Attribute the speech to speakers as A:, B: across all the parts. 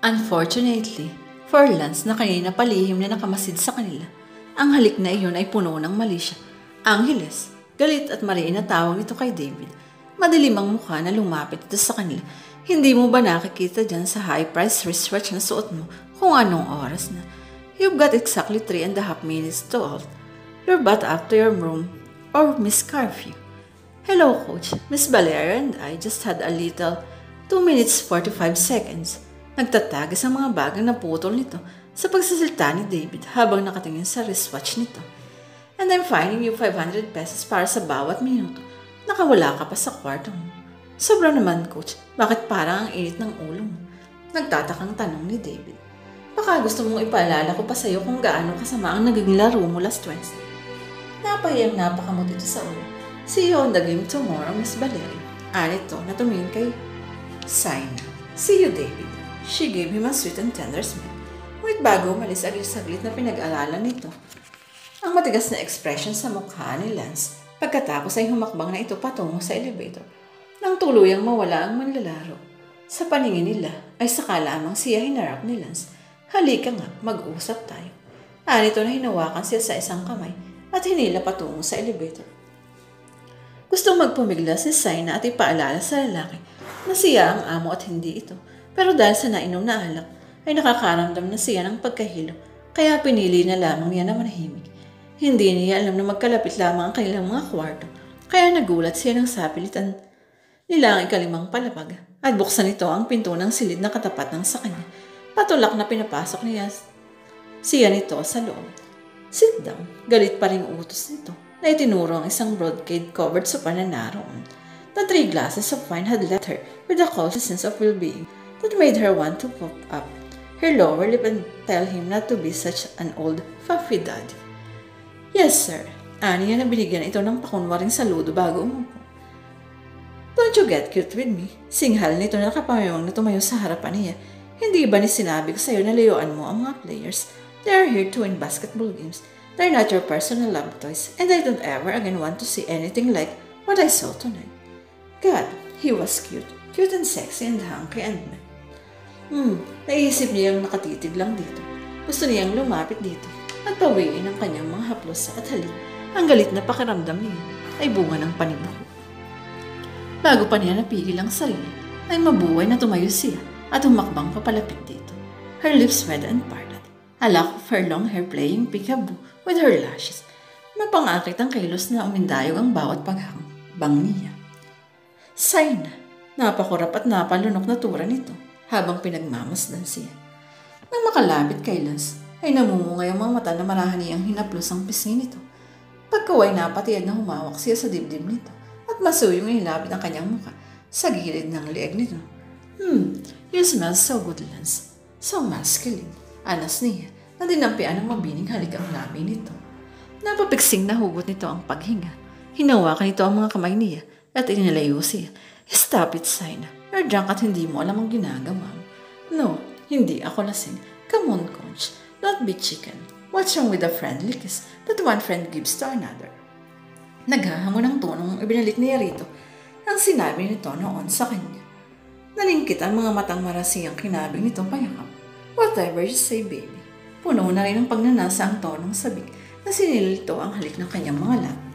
A: Unfortunately, for Lance na kanina palihim na nakamasid sa kanila, ang halik na iyon ay puno ng malisya. Angeles, galit at mariin na tawag nito kay David. Madilim ang mukha na lumapit ito sa kanila. Hindi mo ba nakikita dyan sa high-price wristwatch na suot mo kung anong oras na? You've got exactly 3.5 minutes to out. You're back up to your room or Miss Curfew. Hello, Coach. Miss Valeria and I just had a little 2 minutes 45 seconds. Nagtatagis ang mga bagang na putol nito sa pagsasalita ni David habang nakatingin sa wristwatch nito. And I'm fining you 500 pesos para sa bawat minuto. Nakawala ka pa sa kwarto mo. Sobra naman, Coach. Bakit parang ang init ng ulo mo? Nagtatakang tanong ni David. Baka gusto mong ipaalala ko pa sa'yo kung gaano kasama ang naging laro mo last Wednesday. Napahiyang napakamot ito sa ulo. See you on the game tomorrow, Miss Valerie. Anito na tumingin kay Saina. See you, David. She gave him a sweet and tender smile. Ngunit bago umalis saglit na pinag-aralan nito ang matigas na expression sa mukha ni Lance pagkatapos ay humakbang na ito patungo sa elevator nang tuluyang mawala ang manlalaro. Sa paningin nila ay saka lamang siya hinarap ni Lance. Halika nga, mag-usap tayo. Anito na hinawakan siya sa isang kamay at hinila patungo sa elevator. Gustong magpumigla si Saina at ipaalala sa lalaki na siya ang amo at hindi ito. Pero dahil sa nainom na alak ay nakakaramdam na siya ng pagkahilo kaya pinili na lamang niya na manahimik. Hindi niya alam na magkalapit lamang ang kanilang mga kwarto kaya nagulat siya ng sapilitan nila ang ikalimang palapag at buksan ito ang pinto ng silid na katapat ng sa kanya. Patulak na pinapasok niya siya nito sa loob. Sit down. Galit pa ring utos nito na itinuro ang isang brocade covered sofa na naroon. The 3 glasses of wine had left her with a cozy sense of well-being that made her want to pop up her lower lip and tell him not to be such an old fluffy daddy. Yes, sir. Aniya na binigyan ito ng pakunwaring saludo bago umupo. Don't you get cute with me? Singhal nito na nakapamimang na tumayo sa harapan niya. Hindi ba ni sinabi ko sa'yo na layuan mo ang mga players? They are here to win basketball games. They're not your personal love toys, and I don't ever again want to see anything like what I saw tonight. God, he was cute. Cute and sexy and hunky and mad. Naisip niya yung nakatitig lang dito. Gusto niyang lumapit dito at pawiin ang kanyang mga haplos at halik. Ang galit na pakiramdam niya ay bunga ng panibuho. Bago pa niya napigil ang sarili, ay mabuhay na tumayo siya at humakbang papalapit dito. Her lips red and parted. A lock of her long hair playing peekaboo with her lashes. Mapangakit ang kilos na umindayog ang bawat paghambang niya. Saina, napakurap at napalunok na tura nito habang pinagmamasdan siya. Nang makalapit kay Lance, ay namumungay ang mga mata na marahan niyang hinaplos ang pisngi nito. Pagkaway napatiyad na humawak siya sa dibdib nito at masuyong inilapit ang kanyang muka sa gilid ng leeg nito. You smell so good, Lance. So masculine. Anas niya na dinampian ng mabining halik ang labi nito. Napapiksing na hugot nito ang paghinga. Hinawakan nito ang mga kamay niya at inalayo siya. Stop it, Saina. You're drunk at hindi mo alam ang ginagawa mo. No, hindi ako lasing. Come on, Coach. Don't be chicken. What's wrong with a friendly kiss that one friend gives to another? Naghahamon ang tonong ibinalik niya rito ang sinabi nito noon sa kanya. Nalingkit ang mga matang marasiyang kinabing nitong payakap. Whatever you say, baby. Puno na rin ang pagnanasa ang tonong sabik na sinilito ang halik ng kanyang mga labi.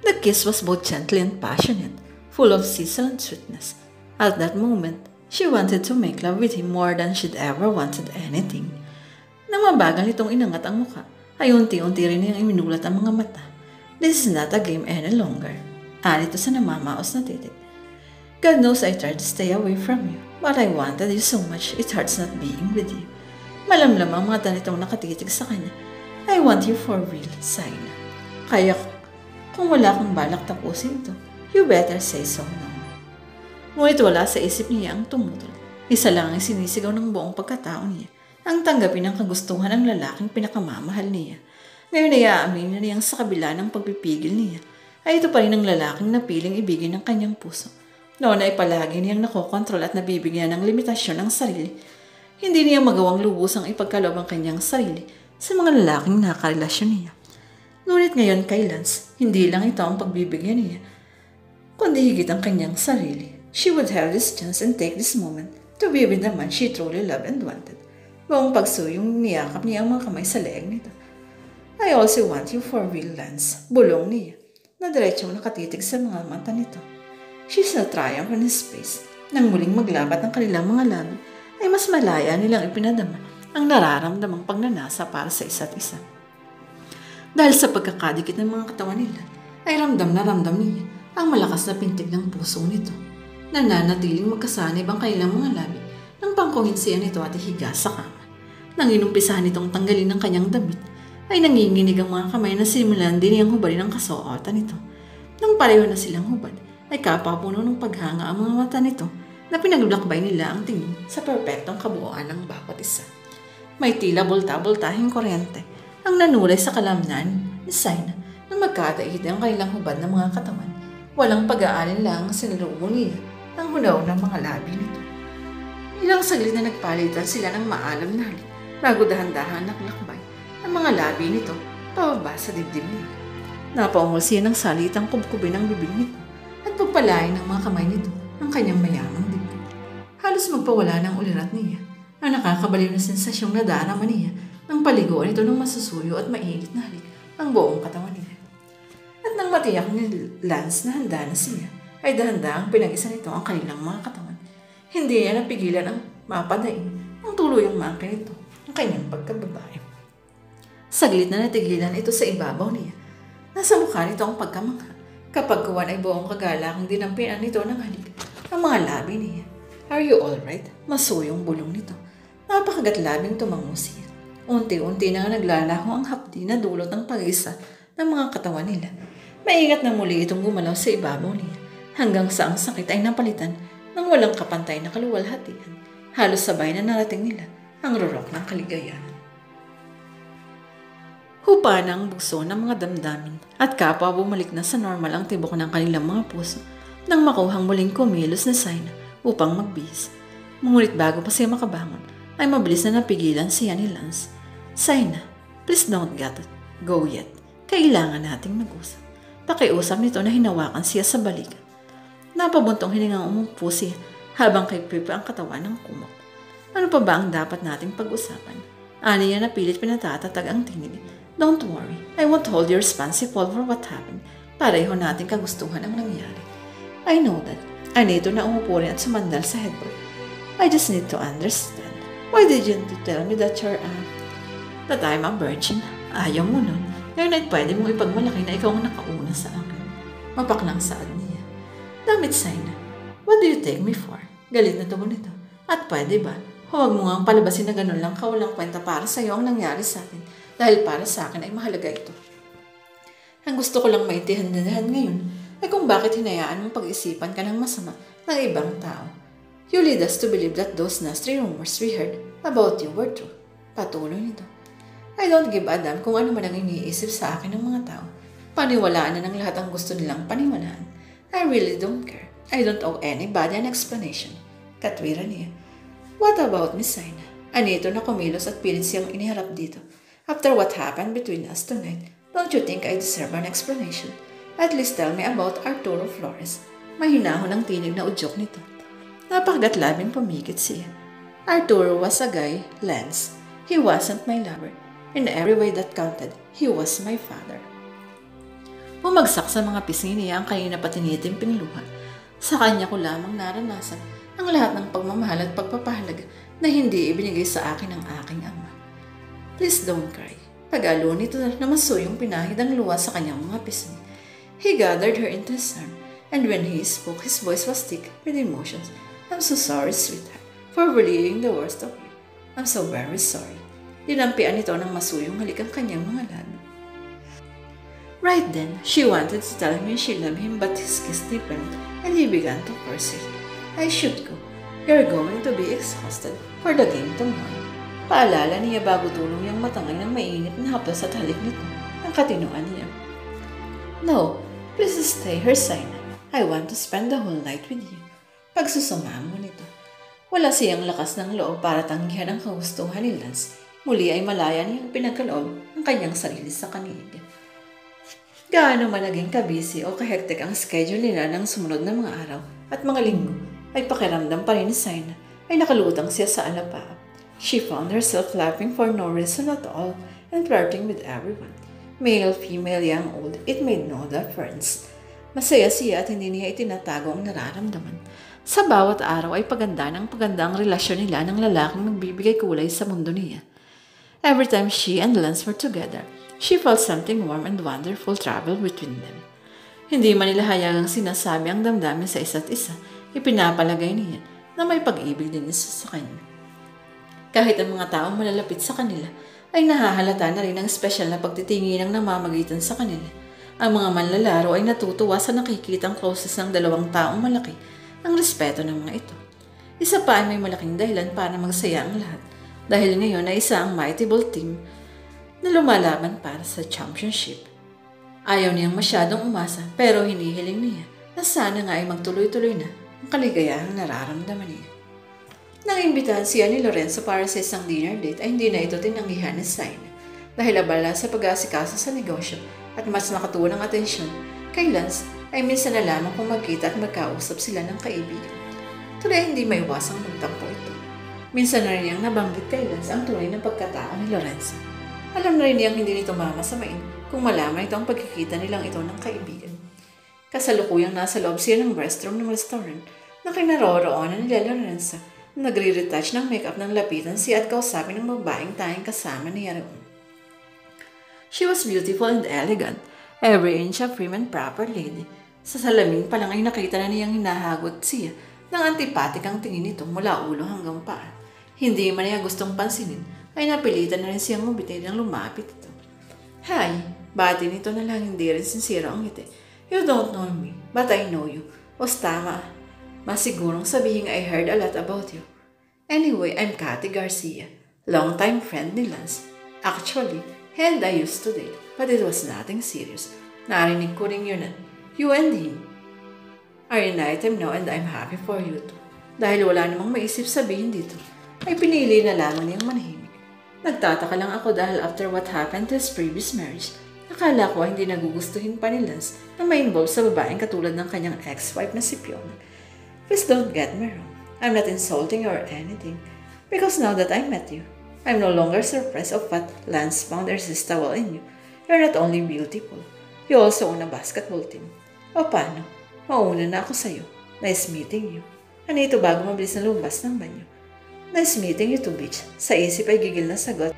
A: The kiss was both gentle and passionate, full of sizzle and sweetness. At that moment, she wanted to make love with him more than she'd ever wanted anything. Nang mabagal nitong inangat ang mukha, ay unti-unti rin niyang iminulat ang mga mata. This is not a game any longer. Anito sa namamaos na titig. God knows I tried to stay away from you, but I wanted you so much it hurts not being with you. Malamlam ang mga tanitong nakatitig sa kanya. I want you for real, Saina. Kaya kung wala kang balak tapusin ito, you better say so now. Ngunit wala sa isip niya ang tumutol. Isa lang ang sinisigaw ng buong pagkatao niya. Ang tanggapin ng kagustuhan ng lalaking pinakamamahal niya. Ngayon ay aamin na niyang sa kabila ng pagpipigil niya, ay ito pa rin ang lalaking napiling ibigin ng kanyang puso. Noon ay palagi niyang nakokontrol at nabibigyan ng limitasyon ng sarili. Hindi niya magawang lubusang ipagkaloob ang kanyang sarili sa mga lalaking nakarelasyon niya. Ngunit ngayon kay Lance, hindi lang ito ang pagbibigyan niya, kundi higit ang kanyang sarili. She would have this chance and take this moment To be with the man she truly loved and wanted. Buong pagsuyong niyakap niya ang mga kamay sa leeg nito. I also want you for real, Lance. Bulong niya, na diretsong nakatitig sa mga mata nito. She saw triumph on his face. Nang muling maglabat ang kanilang mga labi, ay mas malaya nilang ipinadama ang nararamdamang pagnanasa para sa isa't isa. Dahil sa pagkakadikit ng mga katawan nila, ay ramdam niya ang malakas na pintig ng puso nito. Nananatiling magkasanib ang kanilang mga labi nang pangkuhin siya nito at ihiga sa kama. Nang inumpisahan nitong tanggalin ng kanyang damit, ay nanginginig ang mga kamay na simulan din niyang hubarin ang kasuotan nito. Nang pareho na silang hubad, ay kapapuno ng paghanga ang mga mata nito na pinaglakbay nila ang tingin sa perpektong kabuuan ng bawat isa. May tila bulta-bultahing kuryente ang nanulay sa kalamnan ni Saina na magkataid ang kanilang hubad ng mga katawan. Walang pag-aalin lang ang sinalubong niya ang hunaw ng mga labi nito. Ilang saglit na nagpalitan sila ng maalam na halik bago dahan-dahan naglakbay ang mga labi nito pababa sa dibdib niya. Napaungol siya ng salitang kubkubin ang bibig nito at pagpalain ng mga kamay nito ang kanyang mayamang dibdib. Halos magpawala ng ulirat niya ang nakakabaliw na sensasyong nadarama niya ng paliguan ito ng masusuyo at mainit na halik ang buong katawan niya. At nang matiyak ni Lance na handa na siya, ay dahan-dahang pinag-isa nito ang kanilang mga katawan. Hindi niya napigilan ang mapadaing ang tuluyang mangkin nito ang kanyang pagkababae. Saglit na natigilan ito sa ibabaw niya. Nasa mukha nito ang pagkamangha. Kapag kuwan ay buong kagalakang dinampian nito ng halik ang mga labi niya. Are you alright? Masuyong bulong nito. Napakagat-labing tumango siya. Unti-unti na naglalaho ang hapdi na dulot ng pag-isa ng mga katawan nila. Maingat na muli itong gumalaw sa ibabaw niya hanggang sa ang sakit ay napalitan ng walang kapantay na kaluwalhatian. Halos sabay na narating nila ang rurok ng kaligayahan. Hupa na ang bugso ng mga damdamin at kapwa bumalik na sa normal ang tibok ng kanilang mga puso nang makuhang muling kumilos na Saina upang magbihis. Ngunit bago pa siya makabangon, ay mabilis na napigilan siya ni Lance. Saina, please don't go yet. Kailangan nating mag-usap. Pakiusap nito na hinawakan siya sa balikat. Napabuntong hiningang umupo siya habang kay Pipa ang katawan ng kumot. Ano pa ba ang dapat nating pag-usapan? Ani niya na pilit pinatatatag ang tinig. Don't worry, I won't hold you responsible for what happened. Pareho nating kagustuhan ang nangyari. I know that. Anito na umupo rin at sumandal sa headboard. I just need to understand. Why didn't you tell me that that I'm a virgin? Ayaw mo nun. Ngayon ay pwede mong ipagmalaki na ikaw ang nakauna sa akin. Mapaklang saad niya. Damit, Saina. What do you take me for? Galit na tugon nito. At pwede ba? Huwag mo nga palabasin na ganun lang kawalang kwenta para sa iyo ang nangyari sa akin. Dahil para sa akin ay mahalaga ito. Ang gusto ko lang maintindihan ngayon ay kung bakit hinayaan mong pag-isipan ka ng masama ng ibang tao. You lead us to believe that those nasty rumors we heard about you were true. Patuloy nito. I don't give a damn kung ano man ang iniisip sa akin ng mga tao. Paniwalaan na ng lahat ang gusto nilang paniwalaan. I really don't care. I don't owe anybody an explanation. Katwira niya. What about Miss Saina? Anito na kumilos at pilit siyang iniharap dito. After what happened between us tonight, don't you think I deserve an explanation? At least tell me about Arturo Flores. Mahinahon ang tinig na udyok nito. Napakagat-labing pumikit siya. Arturo was a guy, Lance. He wasn't my lover. In every way that counted, he was my father. Bumagsak sa mga pisngi niya ang kanina patinitimping luha. Sa kanya ko lamang naranasan ang lahat ng pagmamahal at pagpapahalaga na hindi ibinigay sa akin ng aking ama. Please don't cry. Pag-alo nito na masuyong pinahid ang luha sa kanyang mga pisngi. He gathered her into his arm, and when he spoke, his voice was thick with emotions. I'm so sorry, sweetheart, for believing the worst of you. I'm so very sorry. Dinampian nito ng masuyong halik ang kanyang mga labi. Right then, she wanted to tell him she loved him but his kiss deepened and he began to curse her. I should go. You're going to be exhausted for the game tomorrow. Paalala niya bago tulong niyang matangay ng mainit na haplos at halik nito ang katinuan niya. No, please stay, her Saina. I want to spend the whole night with you. Pagsusumamo nito. Wala siyang lakas ng loob para tanggihan ang kagustuhan ni Lance. Muli ay malaya niyang pinagkaloob ang kanyang sarili sa kanila. Gaano man naging kabisi o kahektik ang schedule nila ng sumunod na mga araw at mga linggo, ay pakiramdam pa rin ni Saina ay nakalutang siya sa alapa. She found herself laughing for no reason at all and flirting with everyone. Male, female, young, old, it made no difference. Masaya siya at hindi niya itinatago ang nararamdaman. Sa bawat araw ay paganda ang relasyon nila ng lalaking magbibigay kulay sa mundo niya. Every time she and Lance were together, she felt something warm and wonderful travel between them. Hindi man nila hayagang sinasabi ang damdamin sa isa't isa, ipinapalagay niya na may pag-ibig din isa sa kanya. Kahit ang mga taong malalapit sa kanila ay nahahalata na rin ang espesyal na pagtitingin ng namamagitan sa kanila. Ang mga manlalaro ay natutuwa sa nakikitang closest ng dalawang taong malaki ang respeto ng mga ito. Isa pa ay may malaking dahilan para magsaya ang lahat dahil ngayon ay isa ang mighty ball team na lumalaban para sa championship. Ayaw niyang masyadong umasa pero hinihiling niya na sana nga ay magtuloy-tuloy na ang kaligayahang nararamdaman niya. Nang imbitahan siya ni Lorenzo para sa isang dinner date ay hindi na ito tinanggihan ni Saina dahil abala sa pag-aasikaso sa negosyo at mas nakatuon ang atensyon kay Lance ay minsan na lamang kung magkita at magkausap sila ng kaibigan. Tuloy hindi maiwasang magtampo ito. Minsan na rin niyang nabanggit kay Lance ang tunay na pagkatao ni Lorenzo. Alam na rin niyang hindi nito mamasamain kung malaman ito ang pagkikita nilang ito ng kaibigan. Kasalukuyang nasa loob siya ng restroom ng restaurant na kinaroroonan nila Lorenzo. Nagre-retouch ng makeup ng lapitan siya at kausapin ng babaeng tayong kasama niya roon. She was beautiful and elegant, every inch a prim and proper lady. Sa salamin pa lang ay nakita na niyang hinahagot siya ng antipatikang tingin nito mula ulo hanggang paa. Hindi man niya gustong pansinin, ay napilitan na rin siyang mabitay ng lumapit ito. Hi, bati nito na lang hindi rin sincere ang ngiti. You don't know me, but I know you. Os tama. Masigurong sabihin I heard a lot about you. Anyway, I'm Cathy Garcia, longtime friend ni Lance. Actually, he and I used to date, but it was nothing serious. Narinig ko rin yun you and him are in item now and I'm happy for you too. Dahil wala namang maisip sabihin dito, ay pinili na lamang niyang manahimik. Nagtataka lang ako dahil after what happened to his previous marriage, akala ko hindi nagugustuhin pa ni Lance na ma-involve sa babaeng katulad ng kanyang ex-wife na si Fiona. Please don't get me wrong. I'm not insulting you or anything. Because now that I met you, I'm no longer surprised of what Lance found irresistible in you. You're not only beautiful, you also own a basketball team. O paano? Mauna na ako sa'yo. Nice meeting you. Ano ito bago mabilis na lumabas ng banyo? Nice meeting you too, bitch. Sa isip ay gigil na sagot